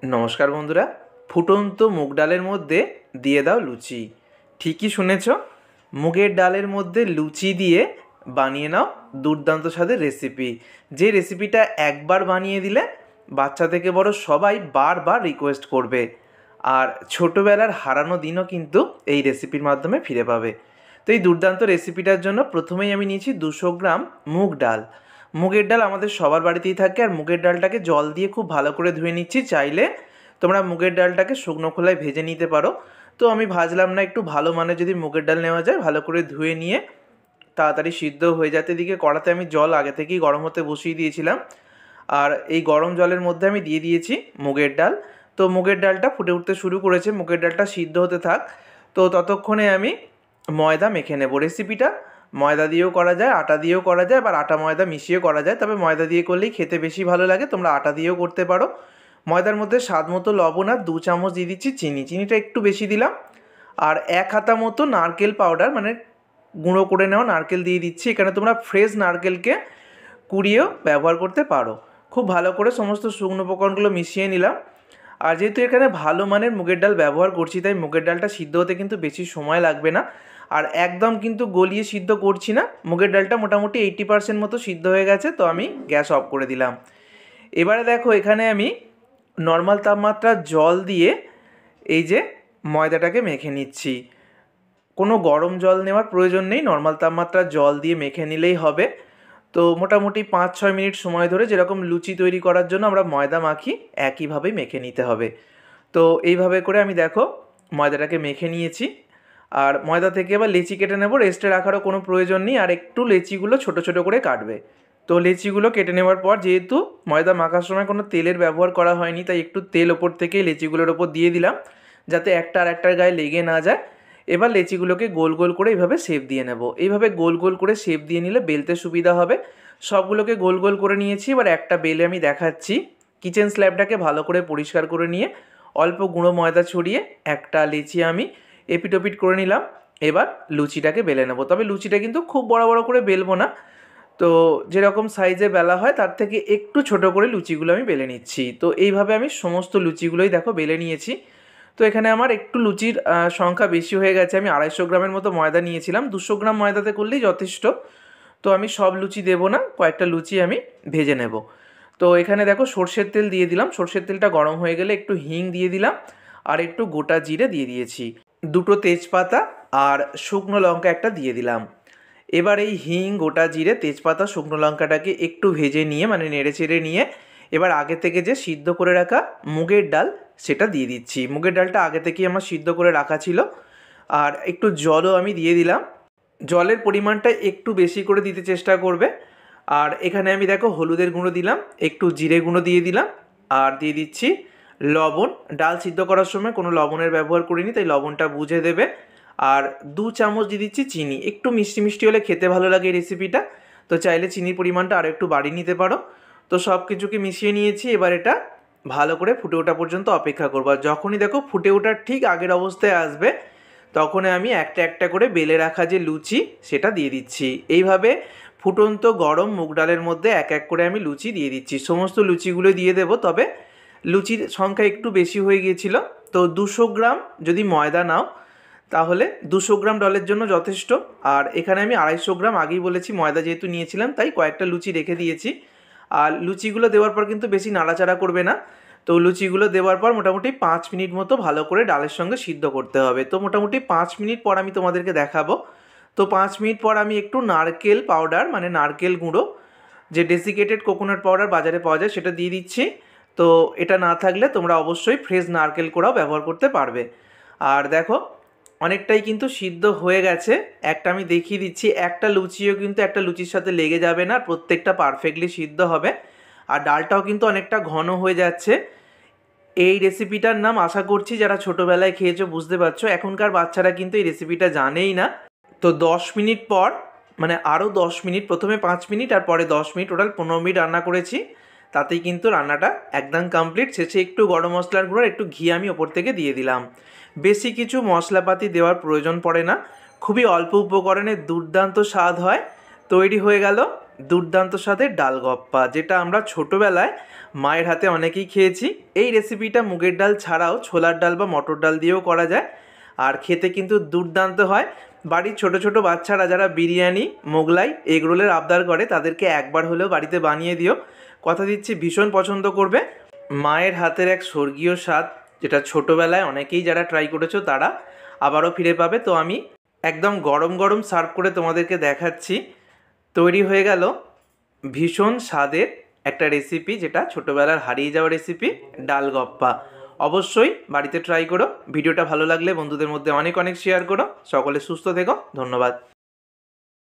নমস্কার বন্ধুরা। ফুটন্ত মুগ ডালের মধ্যে দিয়ে দাও লুচি। ঠিকই শুনেছ, মুগের ডালের মধ্যে লুচি দিয়ে বানিয়ে নাও দুর্দান্ত স্বাদের রেসিপি। যে রেসিপিটা একবার বানিয়ে দিলে বাচ্চা থেকে বড় সবাই বারবার রিকোয়েস্ট করবে, আর ছোটোবেলার হারানো দিনও কিন্তু এই রেসিপির মাধ্যমে ফিরে পাবে। তো এই দুর্দান্ত রেসিপিটার জন্য প্রথমেই আমি নিয়েছি 200 গ্রাম মুগ ডাল। মুগের ডাল আমাদের সবার বাড়িতেই থাকে, আর মুগের ডালটাকে জল দিয়ে খুব ভালো করে ধুয়ে নিচ্ছি। চাইলে তোমরা মুগের ডালটাকে শুকনো খোলায় ভেজে নিতে পারো, তো আমি ভাজলাম না। একটু ভালো মানের যদি মুগের ডাল নেওয়া যায়, ভালো করে ধুয়ে নিয়ে তাড়াতাড়ি সিদ্ধ হয়ে যাতে দিকে কড়াতে আমি জল আগে থেকেই গরম হতে বসিয়ে দিয়েছিলাম, আর এই গরম জলের মধ্যে আমি দিয়ে দিয়েছি মুগের ডাল। তো মুগের ডালটা ফুটে উঠতে শুরু করেছে, মুগের ডালটা সিদ্ধ হতে থাক। তো ততক্ষণে আমি ময়দা মেখে নেব। রেসিপিটা ময়দা দিয়েও করা যায়, আটা দিয়েও করা যায়, আবার আটা ময়দা মিশিয়েও করা যায়, তবে ময়দা দিয়ে করলেই খেতে বেশি ভালো লাগে। তোমরা আটা দিয়েও করতে পারো। ময়দার মধ্যে স্বাদ মতো লবণ আর 2 চামচ দিয়ে দিচ্ছি চিনি। চিনিটা একটু বেশি দিলাম। আর 1 হাতা মতো নারকেল পাউডার, মানে গুঁড়ো করে নেওয়া নারকেল দিয়ে দিচ্ছি। এখানে তোমরা ফ্রেশ নারকেলকে কুড়িয়েও ব্যবহার করতে পারো। খুব ভালো করে সমস্ত শুকনো উপকরণগুলো মিশিয়ে নিলাম। আর যেহেতু এখানে ভালো মানের মুগের ডাল ব্যবহার করছি, তাই মুগের ডালটা সিদ্ধ হতে কিন্তু বেশি সময় লাগবে না। আর একদম কিন্তু গলিয়ে সিদ্ধ করছি না। মুগের ডালটা মোটামুটি 80% মতো সিদ্ধ হয়ে গেছে, তো আমি গ্যাস অফ করে দিলাম। এবারে দেখো, এখানে আমি নর্মাল তাপমাত্রার জল দিয়ে এই যে ময়দাটাকে মেখে নিচ্ছি। কোনো গরম জল নেওয়ার প্রয়োজন নেই, নর্মাল তাপমাত্রার জল দিয়ে মেখে নিলেই হবে। তো মোটামুটি 5-6 মিনিট সময় ধরে যেরকম লুচি তৈরি করার জন্য আমরা ময়দা মাখি, একইভাবেই মেখে নিতে হবে। তো এইভাবে করে আমি দেখো ময়দাটাকে মেখে নিয়েছি। আর ময়দা থেকে এবার লেচি কেটে নেব। রেস্টে রাখারও কোনো প্রয়োজন নেই, আর একটু লেচিগুলো ছোট ছোট করে কাটবে। তো লেচিগুলো কেটে নেওয়ার পর, যেহেতু ময়দা মাখার সময় কোনো তেলের ব্যবহার করা হয়নি, তাই একটু তেল ওপর থেকে লেচিগুলোর ওপর দিয়ে দিলাম, যাতে একটা আর একটার গায়ে লেগে না যায়। এবার লেচিগুলোকে গোল গোল করে এইভাবে শেপ দিয়ে নেব। এইভাবে গোল গোল করে শেপ দিয়ে নিলে বেলতে সুবিধা হবে। সবগুলোকে গোল গোল করে নিয়েছি। এবার একটা বেলে আমি দেখাচ্ছি। কিচেন স্ল্যাবটাকে ভালো করে পরিষ্কার করে নিয়ে অল্প গুঁড়ো ময়দা ছড়িয়ে একটা লেচি আমি এপিটোপিট করে নিলাম। এবার লুচিটাকে বেলে নেব, তবে লুচিটা কিন্তু খুব বড় বড় করে বেলবো না। তো যেরকম সাইজে বেলা হয় তার থেকে একটু ছোট করে লুচিগুলো আমি বেলে নিচ্ছি। তো এইভাবে আমি সমস্ত লুচিগুলোই দেখো বেলে নিয়েছি। তো এখানে আমার একটু লুচির সংখ্যা বেশি হয়ে গেছে। আমি 250 গ্রামের মতো ময়দা নিয়েছিলাম, 200 গ্রাম ময়দাতে করলেই যথেষ্ট। তো আমি সব লুচি দেবো না, কয়েকটা লুচি আমি ভেজে নেব। তো এখানে দেখো সর্ষের তেল দিয়ে দিলাম। সর্ষের তেলটা গরম হয়ে গেলে একটু হিং দিয়ে দিলাম, আর একটু গোটা জিরে দিয়ে দিয়েছি, দুটো তেজপাতা আর শুকনো লঙ্কা একটা দিয়ে দিলাম। এবার এই হিং, গোটা জিরে, তেজপাতা, শুকনো লঙ্কাটাকে একটু ভেজে নিয়ে, মানে নেড়ে চেড়ে নিয়ে, এবার আগে থেকে যে সিদ্ধ করে রাখা মুগের ডাল সেটা দিয়ে দিচ্ছি। মুগের ডালটা আগে থেকেই আমার সিদ্ধ করে রাখা ছিল। আর একটু জলও আমি দিয়ে দিলাম। জলের পরিমাণটা একটু বেশি করে দিতে চেষ্টা করবে। আর এখানে আমি দেখো হলুদের গুঁড়ো দিলাম, একটু জিরে গুঁড়ো দিয়ে দিলাম, আর দিয়ে দিচ্ছি লবণ। ডাল সিদ্ধ করার সময় কোনো লবণের ব্যবহার করিনি, তাই লবণটা বুঝে দেবে। আর 2 চামচ দিয়ে দিচ্ছি চিনি। একটু মিষ্টি মিষ্টি হলে খেতে ভালো লাগে এই রেসিপিটা, তো চাইলে চিনির পরিমাণটা আরও একটু বাড়িয়ে নিতে পারো। তো সব কিছুকে মিশিয়ে নিয়েছি। এবার এটা ভালো করে ফুটে ওঠা পর্যন্ত অপেক্ষা করবো। আর যখনই দেখো ফুটে ওঠার ঠিক আগের অবস্থায় আসবে, তখন আমি একটা একটা করে বেলে রাখা যে লুচি সেটা দিয়ে দিচ্ছি। এইভাবে ফুটন্ত গরম মুগ ডালের মধ্যে এক এক করে আমি লুচি দিয়ে দিচ্ছি। সমস্ত লুচিগুলো দিয়ে দেবো, তবে লুচির সংখ্যা একটু বেশি হয়ে গিয়েছিল। তো 200 গ্রাম যদি ময়দা নাও, তাহলে 200 গ্রাম ডালের জন্য যথেষ্ট। আর এখানে আমি 250 গ্রাম, আগেই বলেছি ময়দা যেহেতু নিয়েছিলাম, তাই কয়েকটা লুচি রেখে দিয়েছি। আর লুচিগুলো দেওয়ার পর কিন্তু বেশি নাড়াচাড়া করবে না। তো লুচিগুলো দেওয়ার পর মোটামুটি 5 মিনিট মতো ভালো করে ডালের সঙ্গে সিদ্ধ করতে হবে। তো মোটামুটি 5 মিনিট পর আমি তোমাদেরকে দেখাবো। তো 5 মিনিট পর আমি একটু নারকেল পাউডার, মানে নারকেল গুঁড়ো, যে ডেসিকেটেড কোকোনাট পাউডার বাজারে পাওয়া যায়, সেটা দিয়ে দিচ্ছি। তো এটা না থাকলে তোমরা অবশ্যই ফ্রেশ নারকেল কোড়াও ব্যবহার করতে পারবে। আর দেখো অনেকটাই কিন্তু সিদ্ধ হয়ে গেছে। একটা আমি দেখিয়ে দিচ্ছি, একটা লুচিও কিন্তু একটা লুচির সাথে লেগে যাবে না, প্রত্যেকটা পারফেক্টলি সিদ্ধ হবে। আর ডালটাও কিন্তু অনেকটা ঘন হয়ে যাচ্ছে। এই রেসিপিটার নাম আশা করছি যারা ছোটোবেলায় খেয়েছো বুঝতে পারছো, এখনকার বাচ্চারা কিন্তু এই রেসিপিটা জানেই না। তো 10 মিনিট পর, মানে আরও 10 মিনিট, প্রথমে 5 মিনিট আর পরে 10 মিনিট, টোটাল 15 মিনিট রান্না করেছি। তাতেই কিন্তু রান্নাটা একদম কমপ্লিট। শেষে একটু গরম মশলার গুঁড়ো, একটু ঘি আমি ওপর থেকে দিয়ে দিলাম। বেশি কিছু মশলাপাতি দেওয়ার প্রয়োজন পড়ে না, খুবই অল্প উপকরণে দুর্দান্ত স্বাদ হয়। তৈরি হয়ে গেল দুর্দান্ত স্বাদের ডালগপ্পা, যেটা আমরা ছোটোবেলায় মায়ের হাতে অনেকেই খেয়েছি। এই রেসিপিটা মুগের ডাল ছাড়াও ছোলার ডাল বা মটর ডাল দিয়েও করা যায়, আর খেতে কিন্তু দুর্দান্ত হয়। বাড়ির ছোট ছোট বাচ্চারা যারা বিরিয়ানি, মোগলাই, এগরোলের আবদার করে, তাদেরকে একবার হলেও বাড়িতে বানিয়ে দিও, কথা দিচ্ছি ভীষণ পছন্দ করবে। মায়ের হাতের এক স্বর্গীয় স্বাদ, যেটা ছোটোবেলায় অনেকেই যারা ট্রাই করেছো তারা আবারও ফিরে পাবে। তো আমি একদম গরম গরম সার্ভ করে তোমাদেরকে দেখাচ্ছি। তৈরি হয়ে গেল ভীষণ স্বাদের একটা রেসিপি, যেটা ছোটোবেলার হারিয়ে যাওয়া রেসিপি, ডালগপ্পা। অবশ্যই বাড়িতে ট্রাই করো। ভিডিওটা ভালো লাগলে বন্ধুদের মধ্যে অনেক অনেক শেয়ার করো। সকলে সুস্থ থেকো, ধন্যবাদ।